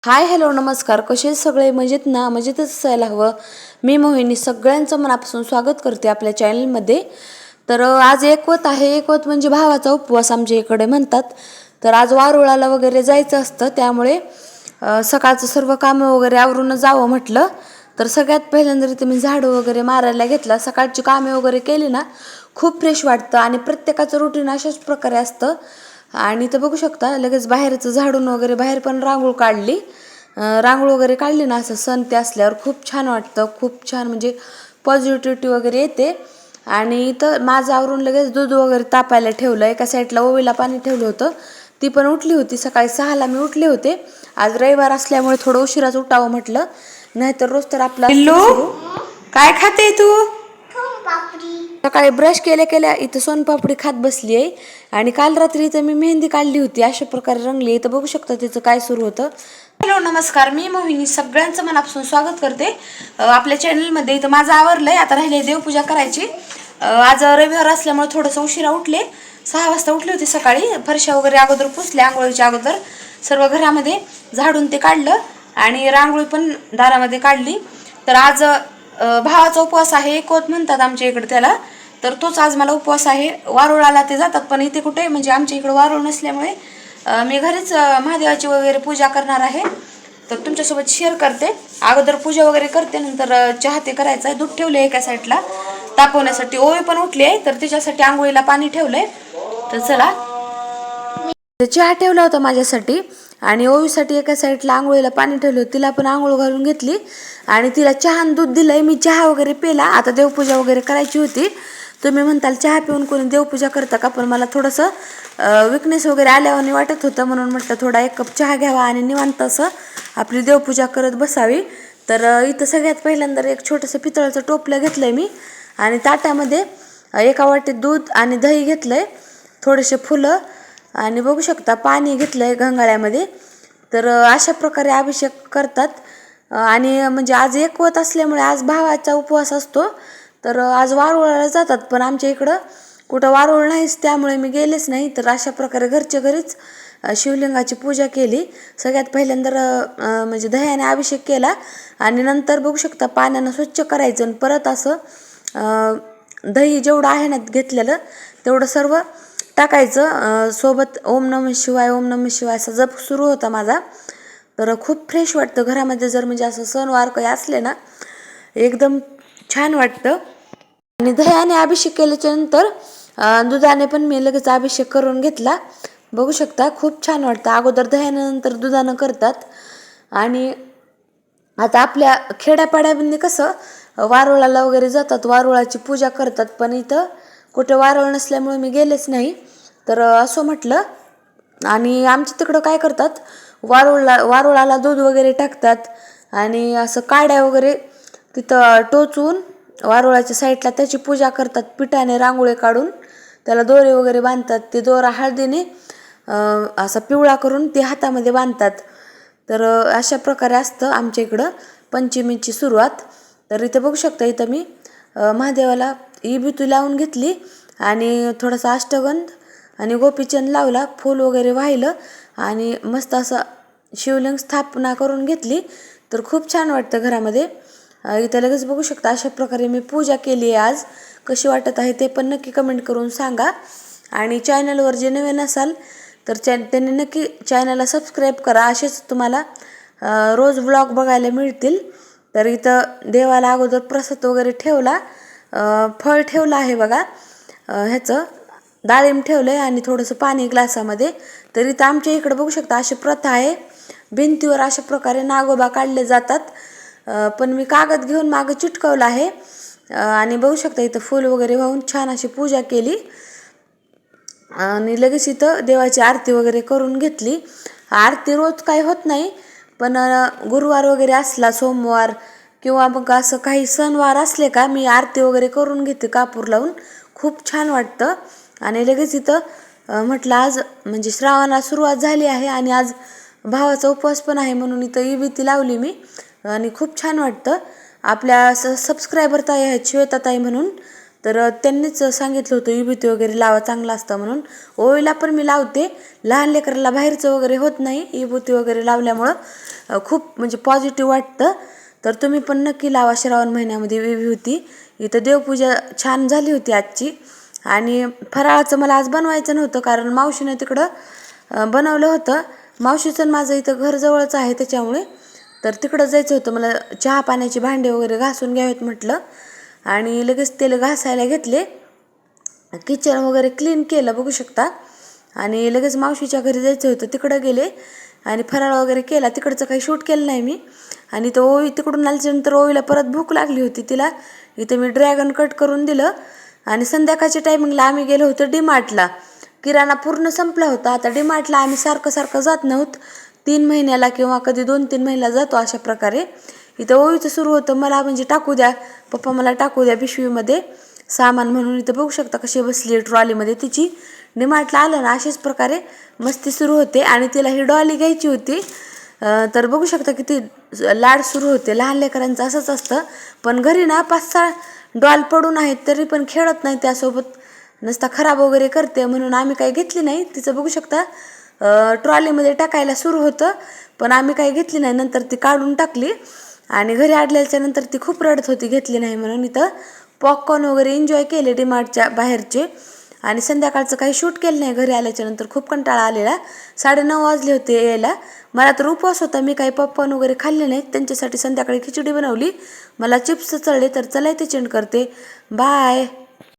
Hi hello नमस्कार. कसे सगळे मजेत ना? मजेतच असायला हवं. मी मोहिनी सगळ्यांचं मनापासून स्वागत करते आपल्या चॅनलमध्ये. तर आज एकवत आहे. एकवत म्हणजे भावाचा उपवास आमच्या इकडे म्हणतात. तर आज वारुळाला वगैरे जायचं असतं, त्यामुळे सकाळचं सर्व कामं वगैरे आवरून जावं म्हटलं. तर सगळ्यात पहिल्यांदा इथे मी झाडू वगैरे मारायला घेतला. सकाळची कामे वगैरे केली ना, खूप फ्रेश वाटतं आणि प्रत्येकाचं रुटीन अशाच प्रकारे असतं. आणि इथं बघू शकता लगेच बाहेरचं झाडून वगैरे बाहेर पण रांगोळ काढली. रांगोळ वगैरे काढली ना, असं सण ते असल्यावर खूप छान वाटतं. खूप छान म्हणजे पॉझिटिव्हिटी वगैरे येते. आणि इथं माझं आवरून लगेच दूध वगैरे तापायला ठेवलं. एका साईडला ओवीला पाणी ठेवलं होतं. ती पण उठली होती. सकाळी 6ला मी उठले होते. आज रविवार असल्यामुळे थोडं उशिराच उठावं म्हटलं, नाहीतर रोज तर आपला सुरू. काय खाते तू? सकाळी ब्रश केल्या केल्या इथं सोनपापडी खात बसली आहे. आणि काल रात्री इथं मी मेहंदी काढली होती, अशा प्रकारे रंगली. इथं बघू शकता तिचं काय सुरू होतं. हॅलो नमस्कार. मी मोहिनी सगळ्यांचं मनापासून स्वागत करते आपल्या चॅनलमध्ये. इथं माझं आवरलंय, आता राहिले देवपूजा करायची. आज रविवार असल्यामुळे थोडंसं उशिरा उठले. 6 वाजता उठले होते सकाळी. फरशा वगैरे अगोदर पुसल्या, आंघोळीच्या अगोदर सर्व घरामध्ये झाडून ते काढलं आणि रांगोळी पण दारामध्ये काढली. तर आज भावाचा उपवास आहे, एकवत म्हणतात आमच्या इकडे त्याला. तर तोच आज मला उपवास आहे. वारुळाला ते जातात, पण इथे कुठे म्हणजे आमच्या इकडे वारुळ नसल्यामुळे मी घरीच महादेवाची वगैरे पूजा करणार आहे. तर तुमच्यासोबत शेअर करते. अगोदर पूजा वगैरे करते, नंतर चहा ते करायचं आहे. दूध ठेवले एका साईडला तापवण्यासाठी. ओवी पण उठली आहे, तर तिच्यासाठी आंघोळीला पाणी ठेवलंय. तर चला, चहा ठेवला होता माझ्यासाठी आणि ओवीसाठी एका साईडला आंघोळीला पाणी ठेवलं. तिला पण आंघोळ घालून घेतली आणि तिला चहा दूध दिलंय. मी चहा वगैरे पेला. आता देवपूजा वगैरे करायची होती. तुम्ही म्हणताल चहा पिऊन कोणी देवपूजा करता का, पण मला थोडंसं विकनेस वगैरे आल्यावानी वाटत होतं, म्हणून म्हटलं थोडा 1 कप चहा घ्यावा आणि निवांत असं आपली देवपूजा करत बसावी. तर इथं सगळ्यात पहिल्यांदा एक छोटंसं पितळाचं टोपलं घेतलंय मी आणि ताटामध्ये एका वाटीत दूध आणि दही घेतलंय, थोडेसे फुलं आणि बघू शकता पाणी घेतलंय गंगाळ्यामध्ये. तर अशा प्रकारे अभिषेक करतात. आणि म्हणजे आज एकवत असल्यामुळे आज भावाचा उपवास असतो. तर आज वारुळाला जातात, पण आमच्या इकडं कुठं वारुळ नाहीच, त्यामुळे मी गेलेच नाही. तर अशा प्रकारे घरच्या घरीच शिवलिंगाची पूजा केली. सगळ्यात पहिल्यांदा म्हणजे दह्याने अभिषेक केला आणि नंतर बघू शकता पाण्यानं स्वच्छ करायचं आणि परत असं दही जेवढं आहे ना घेतलेलं तेवढं सर्व टाकायचं. सोबत ओम नमः शिवाय ओम नमः शिवाय असा जप सुरू होता माझा. तर खूप फ्रेश वाटतं घरामध्ये जर म्हणजे असं सणवार काही असले ना, एकदम छान वाटतं. आणि दह्याने अभिषेक केल्याच्या नंतर दुधाने पण मी लगेच अभिषेक करून घेतला. बघू शकता खूप छान वाटतं. अगोदर दह्यानंतर दुधानं करतात. आणि आता आपल्या खेड्यापाड्यामध्ये कसं वारुळाला वगैरे जातात, वारुळाची पूजा करतात, पण इथं कुठे वारुळ नसल्यामुळे मी गेलेच नाही. तर असं म्हटलं. आणि आमच्या तिकडं काय करतात, वारुळाला दूध वगैरे टाकतात आणि असं काड्या वगैरे तिथं टोचून वारुळाच्या साईडला त्याची पूजा करतात. पिठाने रांगोळी काढून त्याला दोरे वगैरे बांधतात. ते दोरा हळदीने असा पिवळा करून ते हातामध्ये बांधतात. तर अशा प्रकारे असतं आमच्या इकडं पंचमीची सुरुवात. तर इथं बघू शकता, इथं मी महादेवाला विभूती लावून घेतली आणि थोडासा अष्टगंध आणि गोपीचंद लावला, फूल वगैरे वाहिलं आणि मस्त असं शिवलिंग स्थापना करून घेतली. तर खूप छान वाटतं घरामध्ये. इथं लगेच बघू शकता अशा प्रकारे मी पूजा केली आहे आज. कशी वाटत आहे ते पण नक्की कमेंट करून सांगा. आणि चॅनलवर जे नवीन असाल तर त्यांनी नक्की चॅनलला सबस्क्राईब करा. असेच तुम्हाला रोज व्लॉग बघायला मिळतील. तर इथं देवाला अगोदर प्रसाद वगैरे ठेवला. फळ ठेवलं आहे बघा, ह्याचं डाळिंब ठेवलं आहे आणि थोडंसं पाणी ग्लासामध्ये. तर इथं आमच्या इकडं बघू शकता अशी प्रथा आहे, भिंतीवर अशा प्रकारे नागोबा काढले जातात. पण मी कागद घेऊन मागं चिटकवलं आहे. आणि बघू शकता इथं फूल वगैरे वाहून छान अशी पूजा केली आणि लगेच इथं देवाची आरती वगैरे करून घेतली. आरती रोज काही होत नाही, पण गुरुवार वगैरे असला, सोमवार किंवा मग असं काही सणवार असले का मी आरती वगैरे करून घेते कापूर लावून. खूप छान वाटतं. आणि लगेच इथं म्हटलं आज म्हणजे श्रावणाला सुरुवात झाली आहे आणि आज भावाचा उपवास पण आहे, म्हणून इथं विभूती लावली मी आणि खूप छान वाटतं. आपल्या सबस्क्रायबर ताई आहेत श्वेता ताई म्हणून, तर त्यांनीच सांगितलं होतं विभूती वगैरे लावा, चांगलं असतं म्हणून. ओवीला पण मी लावते, लहान लेकराला बाहेरचं वगैरे होत नाही विभूती वगैरे लावल्यामुळं खूप म्हणजे पॉझिटिव्ह वाटतं. तर तुम्ही पण नक्की लावा श्रावण महिन्यामध्ये विभूती. इथं देवपूजा छान झाली होती आजची. आणि फराळाचं मला आज बनवायचं नव्हतं, कारण मावशीनं तिकडं बनवलं होतं. मावशीचं माझं इथं घर जवळच आहे त्याच्यामुळे. तर तिकडं जायचं होतं मला, चहा पाण्याची भांडे वगैरे घासून घ्यावेत म्हटलं. आणि लगेच तेल घासायला घेतले, किचन वगैरे क्लीन केलं बघू शकता. आणि लगेच मावशीच्या घरी जायचं होतं, तिकडं गेले आणि फराळ वगैरे केला. तिकडचं काही शूट केलं नाही मी. आणि तो ओवी तिकडून आल्याच्यानंतर ओवीला परत भूक लागली होती तिला. इथं मी ड्रॅगन कट करून दिलं. आणि संध्याकाळच्या टायमिंगला आम्ही गेलो होतो डीमार्टला. किराणा पूर्ण संपला होता. आता डीमार्टला आम्ही सारखं सारखं जात नव्हतं, 3 महिन्याला किंवा कधी 2-3 महिन्याला जातो अशा प्रकारे. इथं ओवीचं सुरू होतं, मला म्हणजे टाकू द्या पप्पा, मला टाकू द्या पिशवीमध्ये सामान म्हणून. इथं बघू शकता कशी बसली ट्रॉलीमध्ये तिची. डीमार्टला आलं ना अशाच प्रकारे मस्ती सुरू होते. आणि तिला ही डॉली घ्यायची होती. तर बघू शकता किती लाड सुरू होते. लहान लेकरांचं असंच असतं. पण घरी ना 5-6 डॉल पडून आहेत तरी पण खेळत नाही त्यासोबत, नुसता खराब वगैरे करते. म्हणून आम्ही काही घेतली नाही. तिचं बघू शकता ट्रॉलीमध्ये टाकायला सुरू होतं, पण आम्ही काही घेतली नाही. नंतर ती काढून टाकली. आणि घरी आणल्याच्या नंतर ती खूप रडत होती घेतली नाही म्हणून. इथं पॉपकॉर्न वगैरे एन्जॉय केले डीमार्टच्या बाहेरचे. आणि संध्याकाळचं काही शूट केलं नाही. घरी आल्याच्यानंतर खूप कंटाळा आलेला. 9:30 वाजले होते यायला. मला तर उपवास होता, मी काही पॉपकॉर्न वगैरे खाल्ले नाहीत. त्यांच्यासाठी संध्याकाळी खिचडी बनवली. मला चिप्स चढले. तर चला इथे चेंज करते. बाय.